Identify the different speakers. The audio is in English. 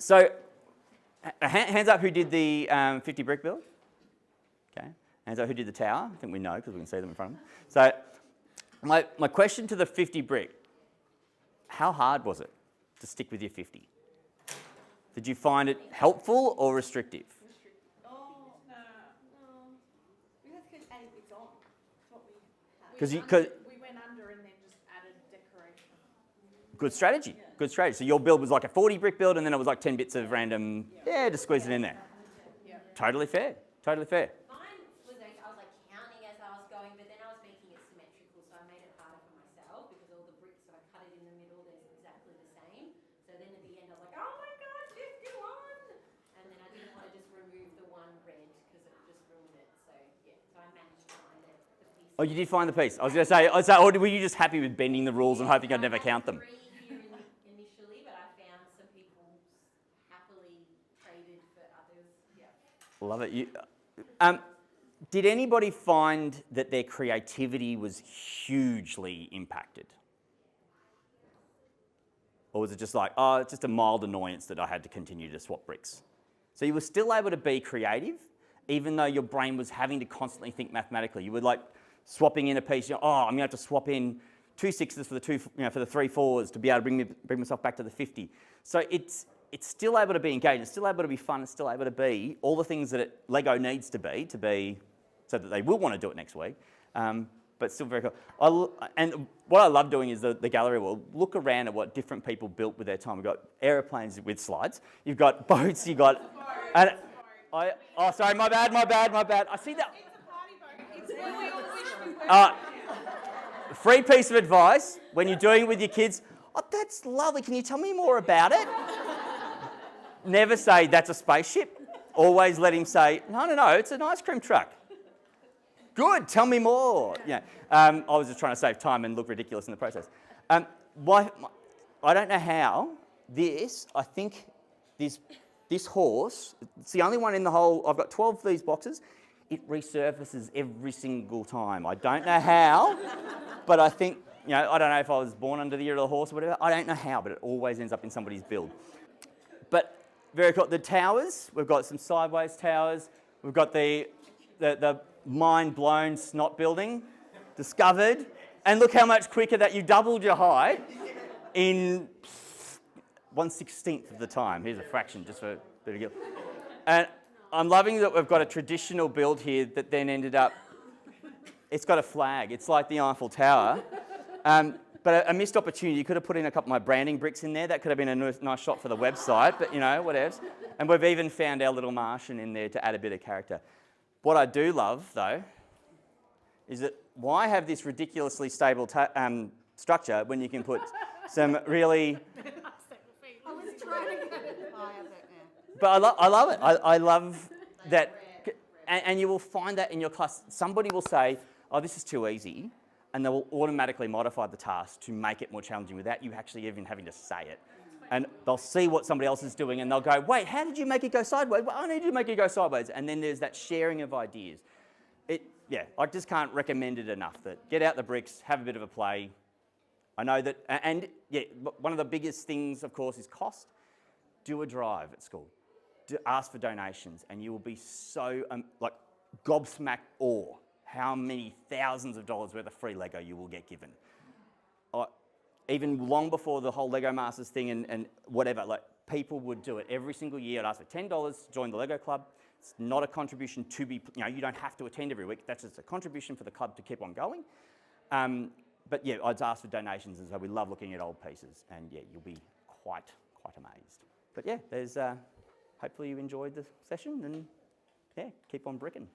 Speaker 1: So, hands up who did the 50 brick build? Okay. Hands up who did the tower? I think we know because we can see them in front of them. So, my question to the 50 brick, how hard was it to stick with your 50? Did you find it helpful or restrictive?
Speaker 2: Oh, no. We had to add bits on. That's what we had. We went under and then just added decoration.
Speaker 1: Good strategy. Yeah. Good strategy. So your build was like a 40 brick build and then it was like 10 bits of random, just squeeze it in there.
Speaker 2: Yeah.
Speaker 1: Totally fair. Totally fair.
Speaker 3: Mine was like, I was like counting as I was going, but then I was making it symmetrical, so I made it harder for myself because all the bricks, so I cut it in the middle, there's exactly the same. So then at the end I was like, oh my God, 51! And then I didn't want to just remove the one red because it just ruined it. So yeah, so I managed to find it, the piece.
Speaker 1: Oh, you did find the piece. I was going to say, or were you just happy with bending the rules and hoping I'd never count them?
Speaker 3: Initially, but I found some people happily traded for others. Yeah.
Speaker 1: Love it. Did anybody find that their creativity was hugely impacted? Or was it just like, oh, it's just a mild annoyance that I had to continue to swap bricks? So you were still able to be creative, even though your brain was having to constantly think mathematically. You were like swapping in a piece, I'm going to have to swap in 2 6s for the for the 3 4s to be able to bring myself back to the 50. So it's still able to be engaged, it's still able to be fun, it's still able to be all the things that Lego needs to be so that they will want to do it next week, but still very cool. And what I love doing is the gallery will look around at what different people built with their time. We've got aeroplanes with slides, you've got boats, you've got... sorry, my bad. I see that.
Speaker 2: It's a party boat. It's what we all wish we were.
Speaker 1: Free piece of advice when you're doing it with your kids. Oh, that's lovely. Can you tell me more about it? Never say that's a spaceship. Always let him say, no, it's an ice cream truck. Good, tell me more. Yeah. I was just trying to save time and look ridiculous in the process. I don't know how I think this horse, it's the only one in the whole, I've got 12 of these boxes, it resurfaces every single time. I don't know how, but I think, I don't know if I was born under the year of the horse or whatever, I don't know how, but it always ends up in somebody's build. But very cool. The towers, we've got some sideways towers, we've got the mind-blown snot building, discovered, and look how much quicker that you doubled your height in 1/16 of the time. Here's a fraction just for a bit of guilt. And I'm loving that we've got a traditional build here that then ended up, it's got a flag. It's like the Eiffel Tower. But a missed opportunity. You could have put in a couple of my branding bricks in there. That could have been a nice shot for the website, but whatever. And we've even found our little Martian in there to add a bit of character. What I do love, though, is that why have this ridiculously stable structure when you can put some really...
Speaker 2: I was trying to get it higher, but
Speaker 1: But I love it. I love that. And you will find that in your class. Somebody will say, oh, this is too easy. And they will automatically modify the task to make it more challenging without you actually even having to say it. And they'll see what somebody else is doing and they'll go, wait, how did you make it go sideways? Well, I need you to make it go sideways. And then there's that sharing of ideas. I just can't recommend it enough that get out the bricks, have a bit of a play. I know that, one of the biggest things, of course, is cost. Do a drive at school. Ask for donations and you will be so gobsmacked awe how many thousands of dollars worth of free Lego you will get given. Even long before the whole Lego Masters thing and whatever, people would do it every single year. I'd ask for $10 to join the Lego club. It's not a contribution to be, you don't have to attend every week. That's just a contribution for the club to keep on going. But I'd ask for donations, and so we love looking at old pieces, and you'll be quite amazed. But there's, hopefully you enjoyed the session, and keep on bricking.